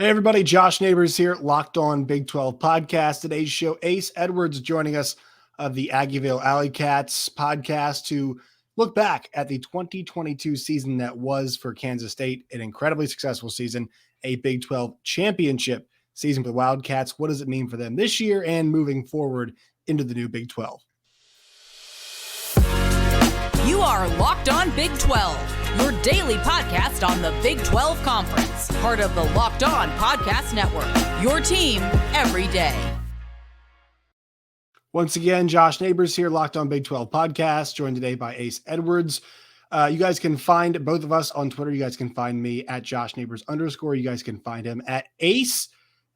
Hey everybody, Josh Neighbors here, Locked On Big 12 Podcast. Today's show, Ace Edwards joining us of the Aggieville Alleycats Podcast to look back at the 2022 season that was for Kansas State, an incredibly successful season, a Big 12 championship season for the Wildcats. What does it mean for them this year and moving forward into the new Big 12? You are Locked On Big 12, your daily podcast on the Big 12 Conference, part of the Locked On Podcast Network, your team every day. Once again, Josh Neighbors here, Locked On Big 12 Podcast, joined today by Ace Edwards. You guys can find both of us on Twitter. You guys can find me at Josh Neighbors _. You guys can find him at Ace.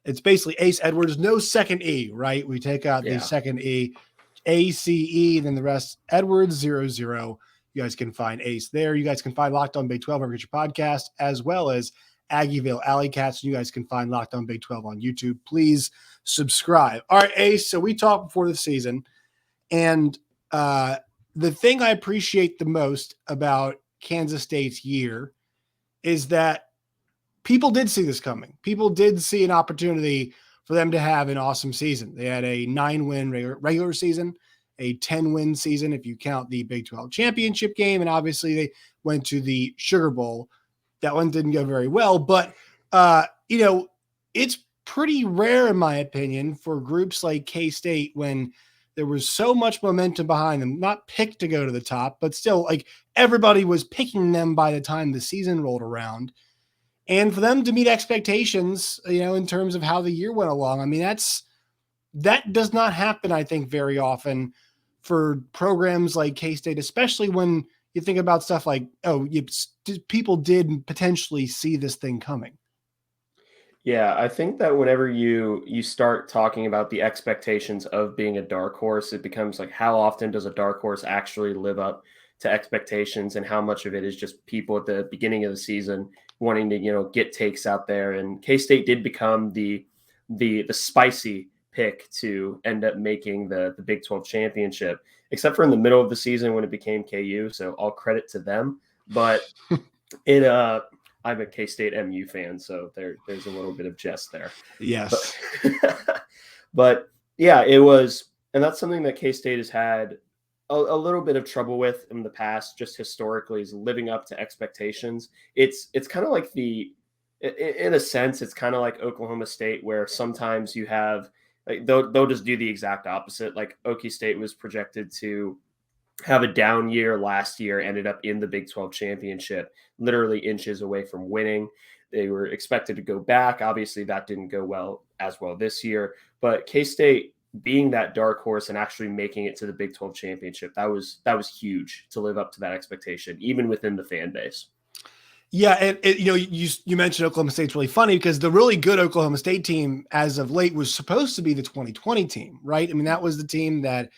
It's basically Ace Edwards, no second E, right? We take out the second E, ACE, then the rest, Edwards 00. You guys can find Ace there. You guys can find Locked On Big 12 over at your podcast, as well as Aggieville Alleycats. You guys can find Locked On Big 12 on YouTube. Please subscribe. All right, Ace. So we talked before the season, and the thing I appreciate the most about Kansas State's year is that people did see this coming. People did see an opportunity for them to have an awesome season. They had a 9-win regular season, a 10-win season if you count the Big 12 championship game, and obviously they went to the Sugar Bowl. That one didn't go very well, but it's pretty rare, in my opinion, for groups like K-State when there was so much momentum behind them, not picked to go to the top, but still like everybody was picking them by the time the season rolled around. And for them to meet expectations, in terms of how the year went along, I mean, that does not happen, I think, very often for programs like K-State, especially when you think about stuff like, people did potentially see this thing coming. Yeah, I think that whenever you start talking about the expectations of being a dark horse, it becomes like, how often does a dark horse actually live up to expectations, and how much of it is just people at the beginning of the season wanting to, get takes out there. And K-State did become the spicy pick to end up making the Big 12 championship, except for in the middle of the season when it became KU. So all credit to them. But I'm a K-State MU fan, so there's a little bit of jest there. Yes. But yeah, it was, and that's something that K-State has had a little bit of trouble with in the past, just historically, is living up to expectations. It's kind of like in a sense, it's kind of like Oklahoma State, where sometimes you have, like, they'll just do the exact opposite. Like Okie State was projected to have a down year last year, ended up in the Big 12 championship, literally inches away from winning. They were expected to go back. Obviously, that didn't go as well this year. But K-State being that dark horse and actually making it to the Big 12 championship, that was huge to live up to that expectation, even within the fan base. Yeah, and you mentioned Oklahoma State's really funny because the really good Oklahoma State team as of late was supposed to be the 2020 team, right? I mean, that was the team that,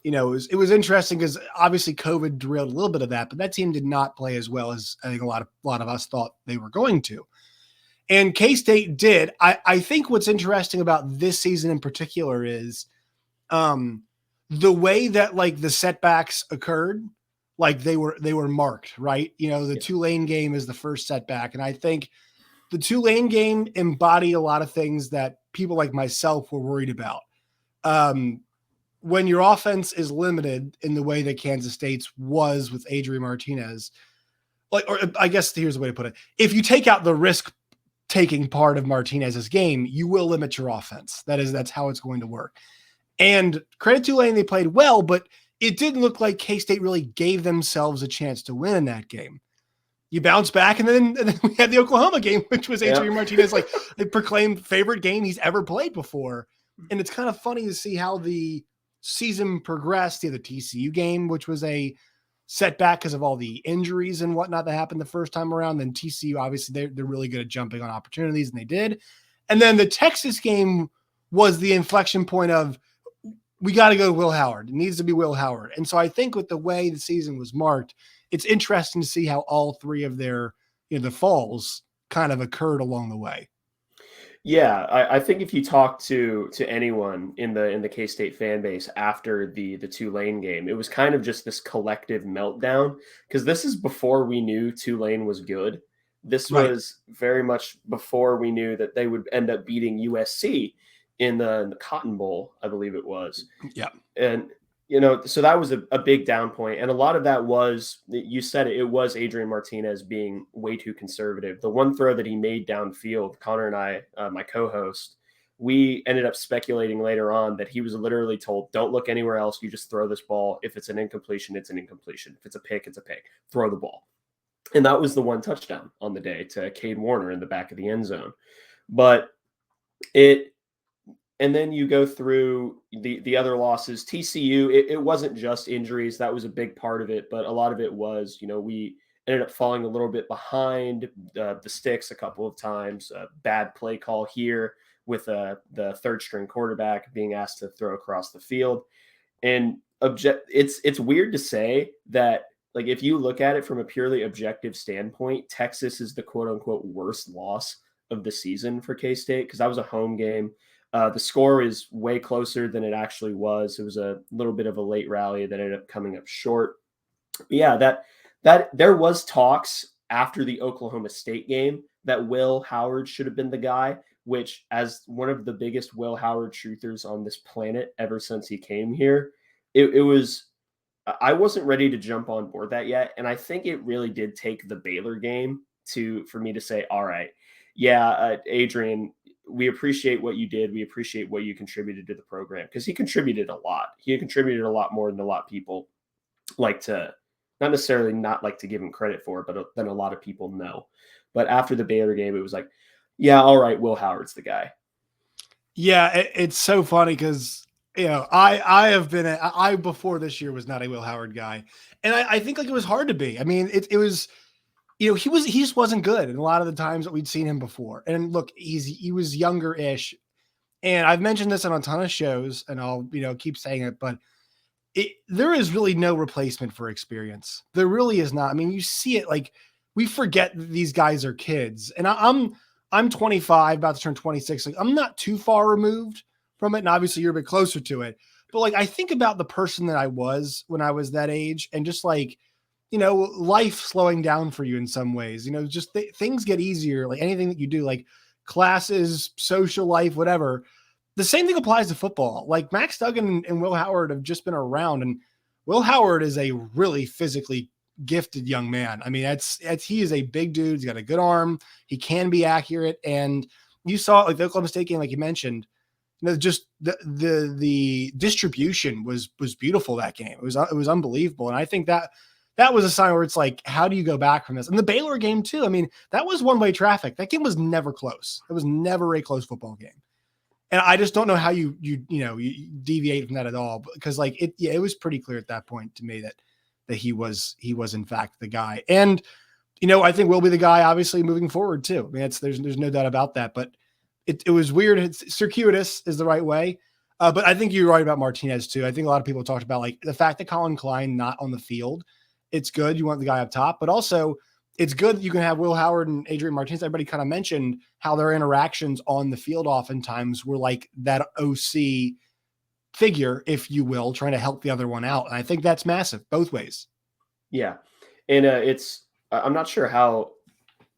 it was interesting because obviously COVID derailed a little bit of that, but that team did not play as well as I think a lot of us thought they were going to. And K-State did. I think what's interesting about this season in particular is the way that like the setbacks occurred. Like they were marked, right? The Tulane game is the first setback. And I think the Tulane game embodied a lot of things that people like myself were worried about. When your offense is limited in the way that Kansas State's was with Adrian Martinez, or I guess here's the way to put it. If you take out the risk taking part of Martinez's game, you will limit your offense. That's how it's going to work. And credit to Tulane, they played well, but it didn't look like K-State really gave themselves a chance to win in that game. You bounce back, and then we had the Oklahoma game, which was Adrian Martinez, like the proclaimed favorite game he's ever played before. And it's kind of funny to see how the season progressed. The TCU game, which was a setback because of all the injuries and whatnot that happened the first time around. Then TCU, obviously, they're really good at jumping on opportunities, and they did. And then the Texas game was the inflection point of, we got to go to Will Howard. It needs to be Will Howard. And so I think with the way the season was marked, it's interesting to see how all three of their, the falls kind of occurred along the way. Yeah, I think if you talk to anyone in the K-State fan base after the Tulane game, it was kind of just this collective meltdown, because this is before we knew Tulane was good. This Right. was very much before we knew that they would end up beating USC in the Cotton Bowl, I believe it was. Yeah. And, so that was a big down point. And a lot of that was, you said it was Adrian Martinez being way too conservative. The one throw that he made downfield, Connor and I, my co-host, we ended up speculating later on that he was literally told, don't look anywhere else. You just throw this ball. If it's an incompletion, it's an incompletion. If it's a pick, it's a pick. Throw the ball. And that was the one touchdown on the day to Cade Warner in the back of the end zone. But and then you go through the other losses. TCU, it wasn't just injuries. That was a big part of it. But a lot of it was, we ended up falling a little bit behind the sticks a couple of times. A bad play call here with the third string quarterback being asked to throw across the field. And it's weird to say that, like, if you look at it from a purely objective standpoint, Texas is the quote unquote worst loss of the season for K-State, because that was a home game. The score is way closer than it actually was. It was a little bit of a late rally that ended up coming up short. But yeah, that there was talks after the Oklahoma State game that Will Howard should have been the guy, which, as one of the biggest Will Howard truthers on this planet ever since he came here, it was, I wasn't ready to jump on board that yet. And I think it really did take the Baylor game for me to say, all right, yeah, Adrian, we appreciate what you did. We appreciate what you contributed to the program, because he contributed a lot. He contributed a lot more than a lot of people like to, not necessarily not like to give him credit for, but than a lot of people know. But after the Baylor game, it was like, yeah, all right, Will Howard's the guy. Yeah, it's so funny because, I before this year was not a Will Howard guy. And I think like it was hard to be. I mean, it was, he just wasn't good in a lot of the times that we'd seen him before. And look, he was younger-ish. And I've mentioned this on a ton of shows, and I'll, keep saying it, but there is really no replacement for experience. There really is not. I mean, you see it, like, we forget that these guys are kids. And I'm 25, about to turn 26. Like, I'm not too far removed from it. And obviously you're a bit closer to it, but like, I think about the person that I was when I was that age, and just like, life slowing down for you in some ways, just things get easier. Like anything that you do, like classes, social life, whatever. The same thing applies to football. Like Max Duggan and Will Howard have just been around, and Will Howard is a really physically gifted young man. I mean, he is a big dude. He's got a good arm. He can be accurate. And you saw like the Oklahoma State game, like you mentioned, just the distribution was beautiful that game. It was unbelievable. And I think that was a sign where it's like, how do you go back from this? And the Baylor game too. I mean, that was one-way traffic. That game was never close. It was never a close football game. And I just don't know how you deviate from that at all, because like it was pretty clear at that point to me that he was in fact the guy. And, I think we'll be the guy obviously moving forward too. I mean, there's no doubt about that, but it was weird. It's circuitous is the right way. But I think you're right about Martinez too. I think a lot of people talked about like the fact that Colin Klein not on the field. It's good. You want the guy up top, but also it's good that you can have Will Howard and Adrian Martinez. Everybody kind of mentioned how their interactions on the field oftentimes were like that OC figure, if you will, trying to help the other one out. And I think that's massive both ways. Yeah. And I'm not sure how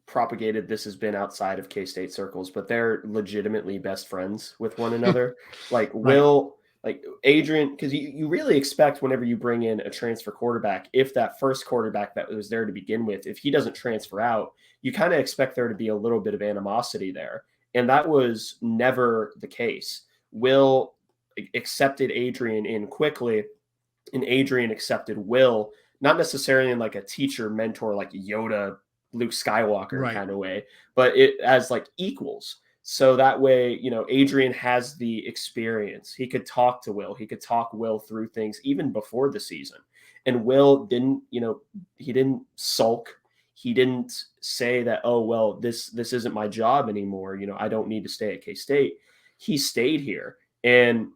propagated this has been outside of K-State circles, but they're legitimately best friends with one another. Like Will, like Adrian, because you really expect whenever you bring in a transfer quarterback, if that first quarterback that was there to begin with, if he doesn't transfer out, you kind of expect there to be a little bit of animosity there. And that was never the case. Will accepted Adrian in quickly, and Adrian accepted Will, not necessarily in like a teacher mentor, like Yoda, Luke Skywalker kind of way, but it as like equals. So that way, Adrian has the experience. He could talk to Will. He could talk Will through things even before the season. And Will didn't, he didn't sulk. He didn't say that, oh, well, this isn't my job anymore. I don't need to stay at K-State. He stayed here. And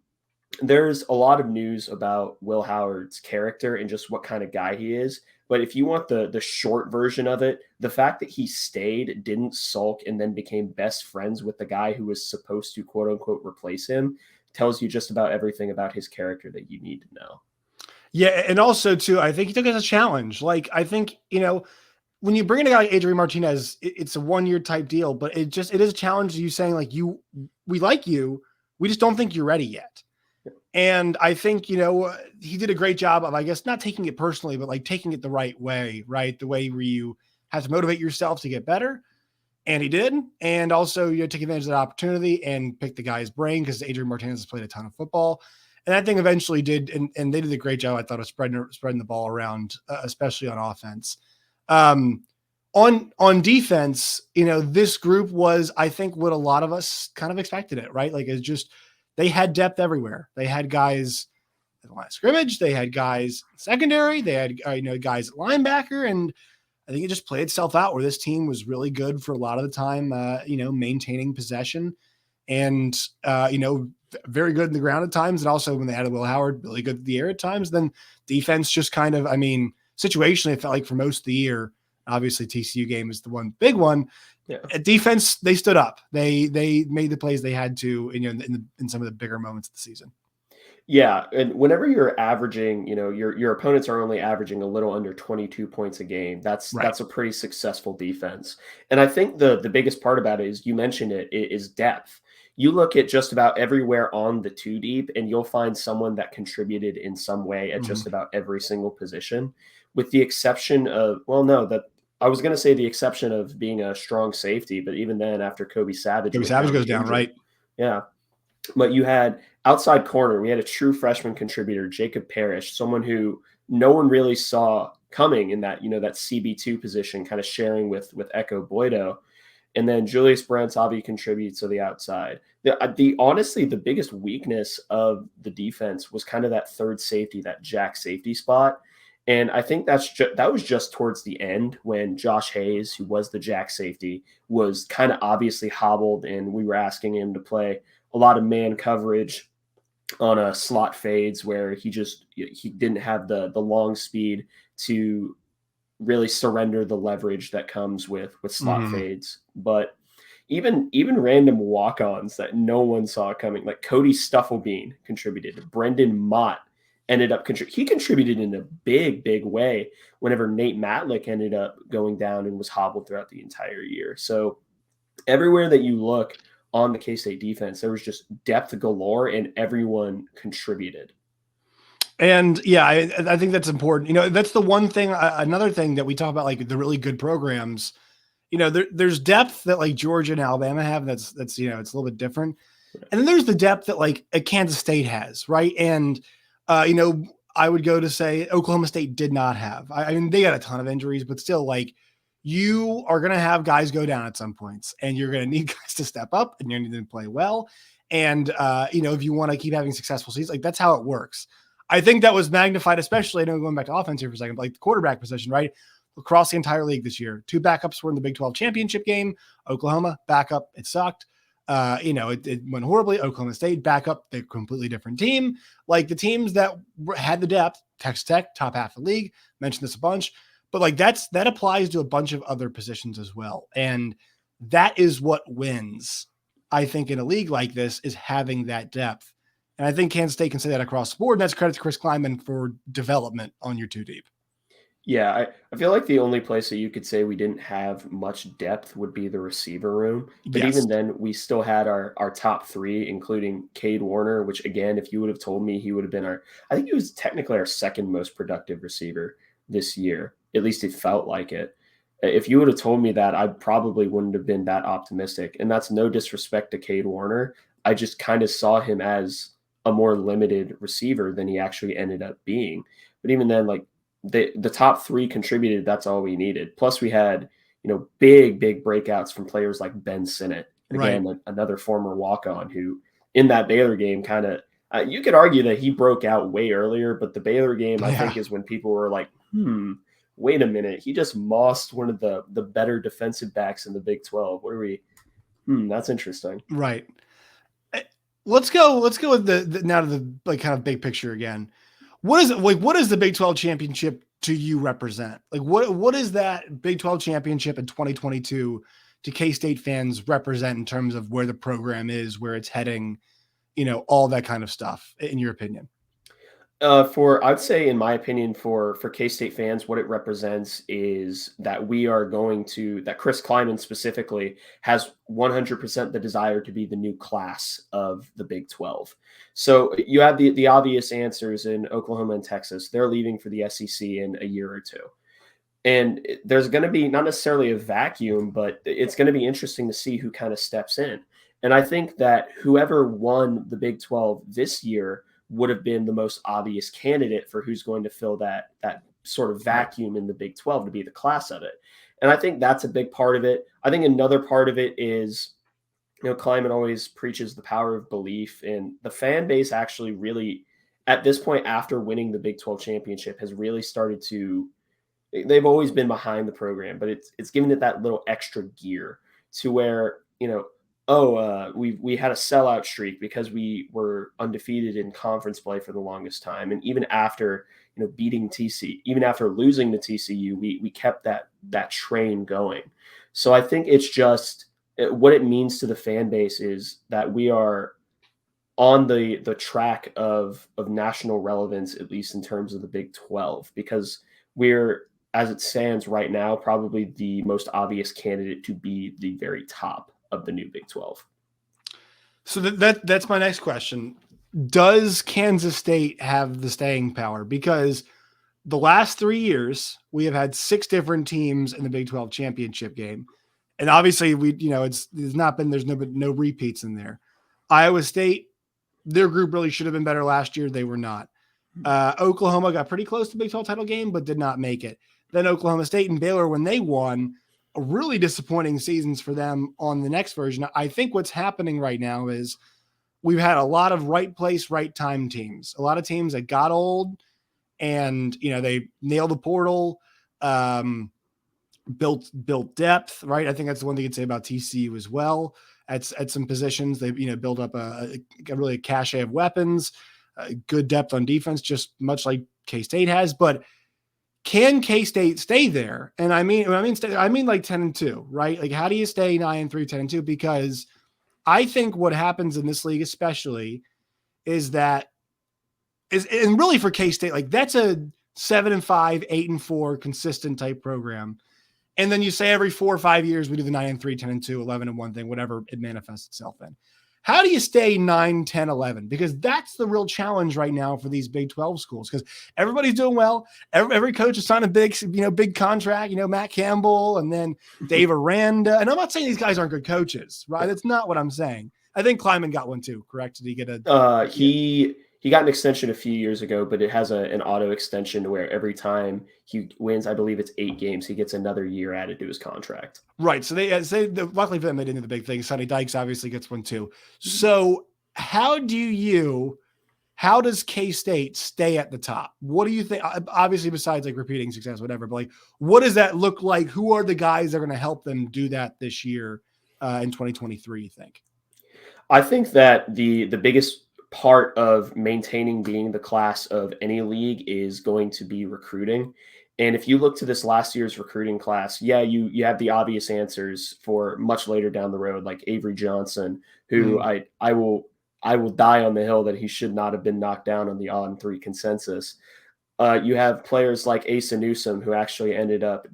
there's a lot of news about Will Howard's character and just what kind of guy he is. But if you want the short version of it, the fact that he stayed, didn't sulk, and then became best friends with the guy who was supposed to quote unquote replace him tells you just about everything about his character that you need to know. Yeah. And also too, I think he took it as a challenge. Like, I think, when you bring in a guy like Adrian Martinez, it's a 1-year type deal, but it is a challenge to you saying like, we like you. We just don't think you're ready yet. And I think, he did a great job of, I guess, not taking it personally, but like taking it the right way, right? The way where you have to motivate yourself to get better. And he did. And also, take advantage of that opportunity and pick the guy's brain, because Adrian Martinez has played a ton of football. And that thing eventually did. And they did a great job, I thought, of spreading the ball around, especially on offense. On defense, this group was, I think, what a lot of us kind of expected it, right? Like, it's just, they had depth everywhere. They had guys at the line of scrimmage. They had guys secondary. They had, guys at linebacker. And I think it just played itself out where this team was really good for a lot of the time, maintaining possession and, very good in the ground at times. And also when they had a Will Howard, really good at the air at times. Then defense just kind of, situationally, it felt like for most of the year, obviously TCU game is the one big one. Yeah. At defense, they stood up. They made the plays they had to, in some of the bigger moments of the season. Yeah, and whenever you're averaging, your opponents are only averaging a little under 22 points a game. That's a pretty successful defense. And I think the biggest part about it is, you mentioned it, is depth. You look at just about everywhere on the 2 deep, and you'll find someone that contributed in some way at just about every single position, with the exception of, I was going to say the exception of being a strong safety, but even then, after Kobe Savage goes down, right? Yeah. But you had outside corner, we had a true freshman contributor, Jacob Parrish, someone who no one really saw coming in that, that CB2 position, kind of sharing with Echo Boydo. And then Julius Barantavi contributes to the outside. Honestly, the biggest weakness of the defense was kind of that third safety, that jack safety spot. And I think that was just towards the end, when Josh Hayes, who was the jack safety, was kind of obviously hobbled, and we were asking him to play a lot of man coverage on a slot fades, where he didn't have the long speed to really surrender the leverage that comes with slot fades. But even random walk-ons that no one saw coming, like Cody Stufflebean contributed, Brendan Mott ended up he contributed in a big way whenever Nate Matlick ended up going down and was hobbled throughout the entire year. So everywhere that you look on the K-State defense, there was just depth galore, and everyone contributed. And yeah, I think that's important. That's the one thing. Another thing that we talk about, like the really good programs, there's depth that like Georgia and Alabama have. That's it's a little bit different. And then there's the depth that like a Kansas State has, right? And I would go to say Oklahoma State did not have. I mean, they got a ton of injuries, but still, like, you are going to have guys go down at some points, and you're going to need guys to step up, and you're going to need to play well. And, if you want to keep having successful seasons, like, that's how it works. I think that was magnified, especially, going back to offense here for a second, but like the quarterback position, right? Across the entire league this year, 2 backups were in the Big 12 championship game. Oklahoma backup, it sucked. It went horribly. Oklahoma State backup, they're a completely different team. Like the teams that had the depth, Texas Tech, top half of the league, mentioned this a bunch, but like that applies to a bunch of other positions as well. And that is what wins, I think, in a league like this, is having that depth. And I think Kansas State can say that across the board. And that's credit to Chris Klieman for development on your 2 deep. Yeah, I feel like the only place that you could say we didn't have much depth would be the receiver room. But even then, we still had our top 3, including Cade Warner, which, again, if you would have told me he would have been I think he was technically our second most productive receiver this year. At least it felt like it. If you would have told me that, I probably wouldn't have been that optimistic. And that's no disrespect to Cade Warner. I just kind of saw him as a more limited receiver than he actually ended up being. But even then, like, the top 3 contributed. That's all we needed. Plus we had, big breakouts from players like Ben Sinnott. Again, another former walk-on who in that Baylor game kind of, you could argue that he broke out way earlier, but the Baylor game, I think, is when people were like, wait a minute. He just mossed one of the better defensive backs in the Big 12. What are we? That's interesting. Right. Let's go with the now to the like kind of big picture again. What is it like? What does the Big 12 championship to you represent? Like, what is that Big 12 championship in 2022 to K-State fans represent in terms of where the program is, where it's heading, all that kind of stuff, in your opinion? I'd say, in my opinion, for K-State fans, what it represents is that that Chris Klieman specifically has 100% the desire to be the new class of the Big 12. So you have the obvious answers in Oklahoma and Texas. They're leaving for the SEC in a year or two. And there's going to be not necessarily a vacuum, but it's going to be interesting to see who kind of steps in. And I think that whoever won the Big 12 this year would have been the most obvious candidate for who's going to fill that sort of vacuum in the Big 12 to be the class of it. And I think that's a big part of it. I think another part of it is, Klieman always preaches the power of belief, and the fan base actually really, at this point, after winning the Big 12 championship, has really started to, they've always been behind the program, but it's given it that little extra gear to where, we had a sellout streak because we were undefeated in conference play for the longest time. And even after, beating TCU, even after losing to TCU, we kept that train going. So I think it's just what it means to the fan base is that we are on the track of national relevance, at least in terms of the Big 12, because we're, as it stands right now, probably the most obvious candidate to be the very top of the new Big 12. So that's my next question. Does Kansas State have the staying power? Because the last 3 years, we have had 6 different teams in the Big 12 championship game. And obviously there's no repeats in there. Iowa State, their group really should have been better last year. They were not. Oklahoma got pretty close to the Big 12 title game, but did not make it. Then Oklahoma State and Baylor, when they won, really disappointing seasons for them on the next version. I think what's happening right now is we've had a lot of right place, right time teams, a lot of teams that got old and, they nailed the portal, built depth, right? I think that's the one thing you could say about TCU as well. At some positions, they've, built up a really cachet of weapons, good depth on defense, just much like K-State has, but can K-State stay there? And I mean like 10-2, right? Like, how do you stay 9-3, 10-2? Because I think what happens in this league, especially, is that and really for K-State, like that's a 7-5, 8-4 consistent type program. And then you say every 4 or 5 years we do the 9-3, 10-2, 11-1 thing, whatever it manifests itself in. How do you stay 9, 10, 11? Because that's the real challenge right now for these Big 12 schools, because everybody's doing well. Every coach is signed a big contract, Matt Campbell and then Dave Aranda. And I'm not saying these guys aren't good coaches, right? That's not what I'm saying. I think Klieman got one too, correct? Did he get a He got an extension a few years ago, but it has an auto extension where every time he wins, I believe it's 8 games, he gets another year added to his contract. Right. So luckily for them, they didn't do the big thing. Sonny Dykes obviously gets one too. So how does K-State stay at the top? What do you think? Obviously, besides like repeating success, whatever, but like, what does that look like? Who are the guys that are going to help them do that this year in 2023, you think? I think that the biggest part of maintaining being the class of any league is going to be recruiting. And if you look to this last year's recruiting class, you have the obvious answers for much later down the road, like Avery Johnson, who I will die on the hill that he should not have been knocked down on the on-3 consensus. You have players like Asa Newsome, who actually ended up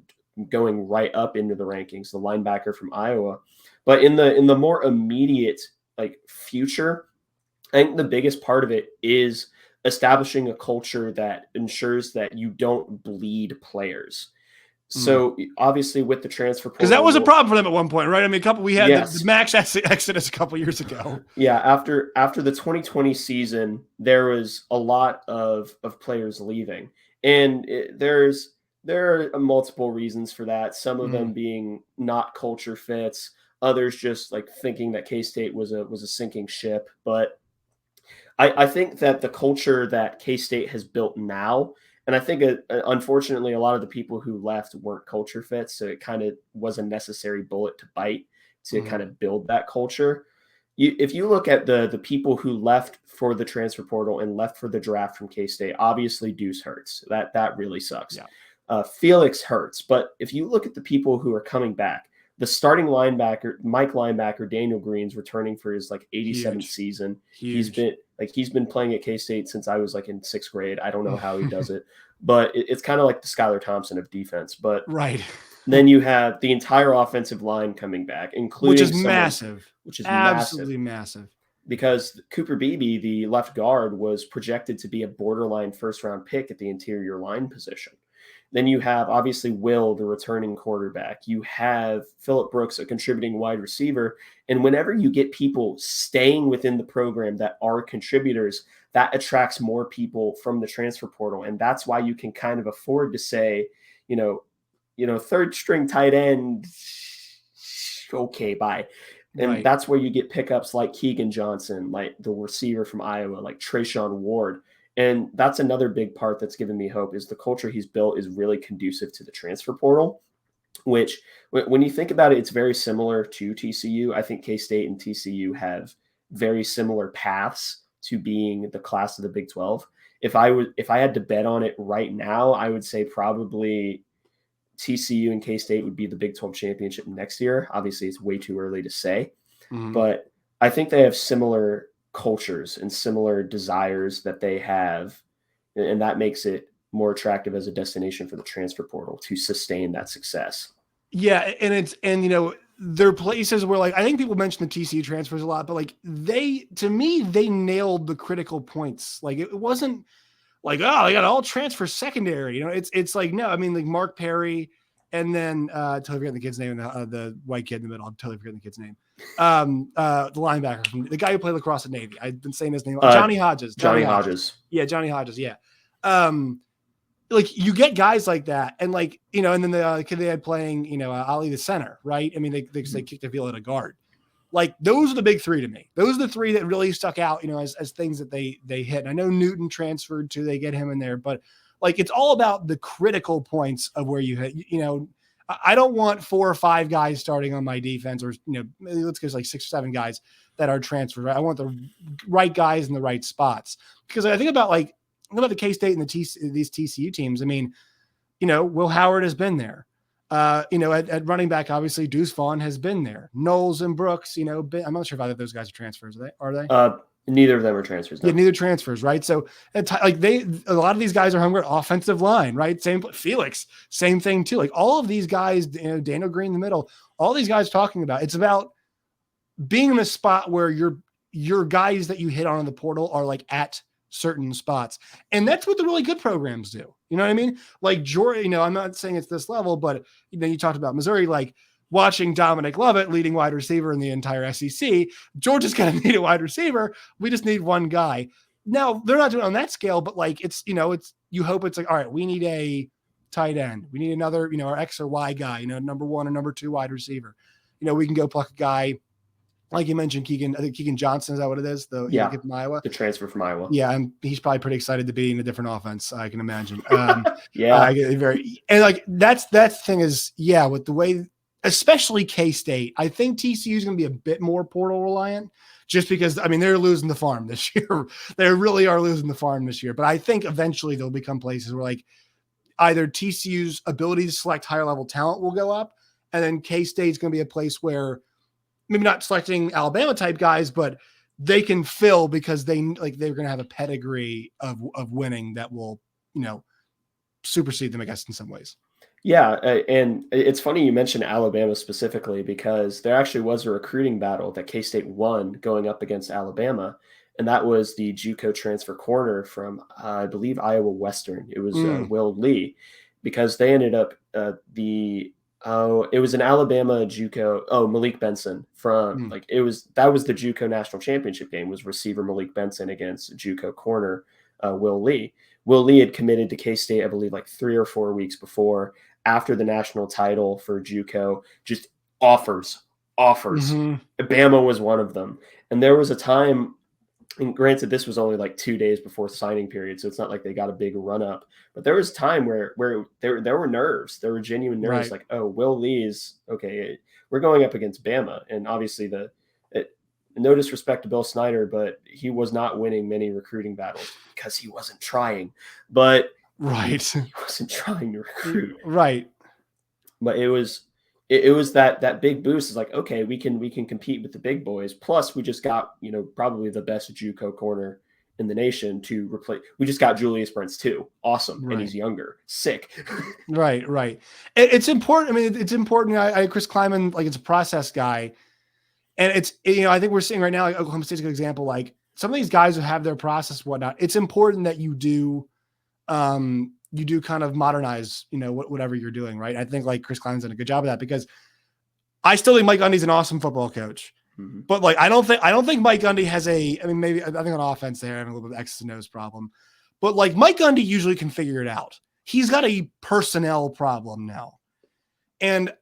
going right up into the rankings, the linebacker from Iowa. But in the more immediate future, I think the biggest part of it is establishing a culture that ensures that you don't bleed players. So obviously with the transfer portal, because that was a problem for them at one point, right? I mean, we had the max exodus a couple years ago. Yeah, after the 2020 season, there was a lot of players leaving, and there are multiple reasons for that. Some of them being not culture fits, others just like thinking that K-State was a sinking ship, but I think that the culture that K-State has built now, and I think unfortunately a lot of the people who left weren't culture fits, so it kind of was a necessary bullet to bite to kind of build that culture. If you look at the people who left for the transfer portal and left for the draft from K-State, obviously Deuce hurts. That really sucks. Yeah. Felix hurts. But if you look at the people who are coming back, the starting linebacker, Mike linebacker, Daniel Green's returning for his 87th season. Huge. Like he's been playing at K-State since I was like in 6th grade. I don't know how he does it, but it's kind of like the Skylar Thompson of defense. But right. Then you have the entire offensive line coming back, including which is massive, which is absolutely massive. Because Cooper Beebe, the left guard, was projected to be a borderline first-round pick at the interior line position. Then you have, obviously, Will, the returning quarterback. You have Phillip Brooks, a contributing wide receiver. And whenever you get people staying within the program that are contributors, that attracts more people from the transfer portal. And that's why you can kind of afford to say, third-string tight end, okay, bye. And that's where you get pickups like Keegan Johnson, like the receiver from Iowa, like Trayshawn Ward. And that's another big part that's given me hope is the culture he's built is really conducive to the transfer portal, which when you think about it, it's very similar to TCU. I think K-State and TCU have very similar paths to being the class of the Big 12. If I had to bet on it right now, I would say probably TCU and K-State would be the Big 12 championship next year. Obviously, it's way too early to say, but I think they have similar cultures and similar desires that they have, and that makes it more attractive as a destination for the transfer portal to sustain that success. Yeah, and there are places where, like, I think people mention the TCU transfers a lot, but like they nailed the critical points. Like it wasn't like, oh, they got all transfer secondary. It's like, no, I mean, like Mark Perry and then totally forgetting the kid's name, the white kid in the middle. I'm totally forgetting the kid's name. The linebacker from the guy who played lacrosse at Navy. I've been saying his name. Johnny Hodges. Johnny Hodges. Yeah, Johnny Hodges. Yeah. Like you get guys like that, and like and then the kid they had playing, Ali the center, right? I mean, they kicked the field at a guard. Like those are the big three to me. Those are the three that really stuck out, as things that they hit. And I know Newton transferred too; they get him in there, but like it's all about the critical points of where you hit. I don't want 4 or 5 guys starting on my defense, or let's go like 6 or 7 guys that are transferred. Right? I want the right guys in the right spots, because I think about the K-State and these TCU teams. I mean, Will Howard has been there. At running back, obviously Deuce Vaughn has been there. Knowles and Brooks, I'm not sure if either of those guys are transfers. Are they? Neither of them are transfers. No. Yeah, neither transfers, right? So a lot of these guys are hungry offensive line, right? Same Felix, same thing too. Like all of these guys, Daniel Green in the middle, all these guys talking about, it's about being in a spot where your guys that you hit on in the portal are like at certain spots. And that's what the really good programs do. You know what I mean? Like Georgia, I'm not saying it's this level, but you talked about Missouri, like watching Dominic Lovett, leading wide receiver in the entire SEC. Georgia's going to need a wide receiver. We just need one guy. Now they're not doing it on that scale, but like it's you hope it's like, all right, we need a tight end. We need another, our X or Y guy, number 1 or number 2 wide receiver. We can go pluck a guy. Like you mentioned, I think Keegan Johnson, is that what it is? Kid from Iowa. The transfer from Iowa. Yeah, and he's probably pretty excited to be in a different offense, I can imagine. Yeah. And like that thing is, with the way, especially K-State, I think TCU is going to be a bit more portal reliant, just because, I mean, they're losing the farm this year. They really are losing the farm this year. But I think eventually they'll become places where like either TCU's ability to select higher level talent will go up, and then K-State is going to be a place where maybe not selecting Alabama type guys, but they can fill because they're going to have a pedigree of winning that will, supersede them, I guess, in some ways. Yeah. And it's funny you mentioned Alabama specifically, because there actually was a recruiting battle that K-State won going up against Alabama. And that was the JUCO transfer corner from, I believe, Iowa Western. It was Will Lee, because they ended up it was an Alabama JUCO. Malik Benson from that was the JUCO national championship game, was receiver Malik Benson against JUCO corner Will Lee. Will Lee had committed to K-State, I believe, like 3 or 4 weeks before, after the national title for JUCO, just offers. Bama was one of them. And there was a time, and granted, this was only like 2 days before signing period, so it's not like they got a big run up. But there was time where there were nerves. There were genuine nerves, right. Like, oh, Will Lee is okay. We're going up against Bama, and obviously no disrespect to Bill Snyder, but he was not winning many recruiting battles because he wasn't trying. But right, he wasn't trying to recruit. Right. But it was that big boost. Is like, okay, we can compete with the big boys. Plus, we just got probably the best JUCO corner in the nation to replace. We just got Julius Brents too. Awesome. Right. And he's younger. Sick. Right. It's important. I mean, it's important. Chris Klieman, like, it's a process guy. And it's, I think we're seeing right now, like Oklahoma State's a good example, like some of these guys who have their process, whatnot, it's important that you do kind of modernize, whatever you're doing. Right. I think like Chris Klieman's done a good job of that, because I still think Mike Gundy's an awesome football coach, but like, I don't think Mike Gundy has maybe I think on offense they're having a little bit of X's and O's problem, but like Mike Gundy usually can figure it out. He's got a personnel problem now. And,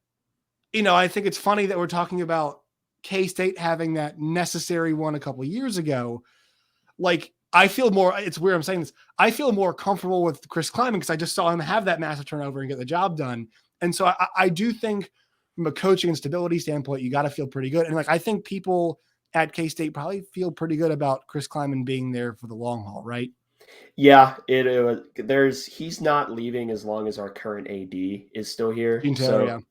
I think it's funny that we're talking about K-State having that necessary one a couple of years ago. Like, I feel more, it's weird I'm saying this, I feel more comfortable with Chris Klieman because I just saw him have that massive turnover and get the job done. And so I do think from a coaching and stability standpoint, you got to feel pretty good. And like, I think people at K-State probably feel pretty good about Chris Klieman being there for the long haul, right? Yeah, he's not leaving as long as our current AD is still here. Gene Taylor,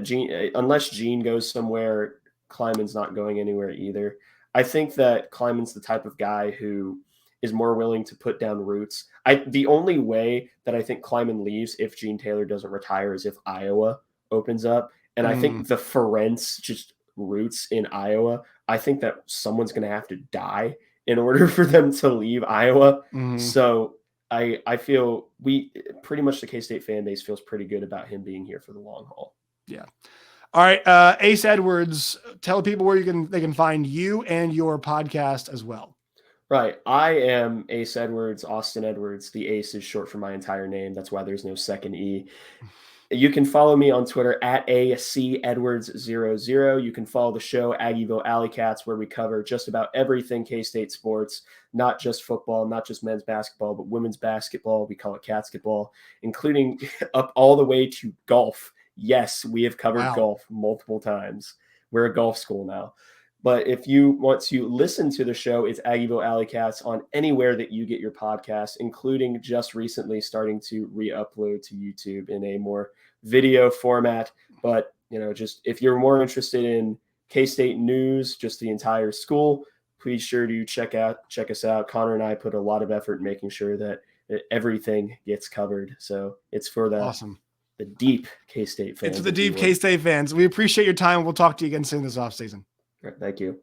Gene, unless Gene goes somewhere, Kleiman's not going anywhere either. I think that Kleiman's the type of guy who is more willing to put down roots. The only way that I think Klieman leaves if Gene Taylor doesn't retire is if Iowa opens up. And I think the Ferencz just roots in Iowa, I think that someone's going to have to die in order for them to leave Iowa. So I feel pretty much the K-State fan base feels pretty good about him being here for the long haul. Yeah. All right. Ace Edwards, tell people where they can find you and your podcast as well. Right. I am Ace Edwards, Austin Edwards. The Ace is short for my entire name. That's why there's no second E. You can follow me on Twitter at ACEdwards00. You can follow the show Aggieville Alleycats, where we cover just about everything K-State sports, not just football, not just men's basketball, but women's basketball. We call it Catsketball, including up all the way to golf. Yes, we have covered golf multiple times. We're a golf school now. But if you want to listen to the show, it's Aggieville Alleycats on anywhere that you get your podcasts, including just recently starting to re-upload to YouTube in a more video format. But, just if you're more interested in K-State news, just the entire school, please sure to check us out. Connor and I put a lot of effort in making sure that everything gets covered. So it's for the deep K-State fans. It's for the deep K-State fans. We appreciate your time. We'll talk to you again soon this offseason. All right, thank you.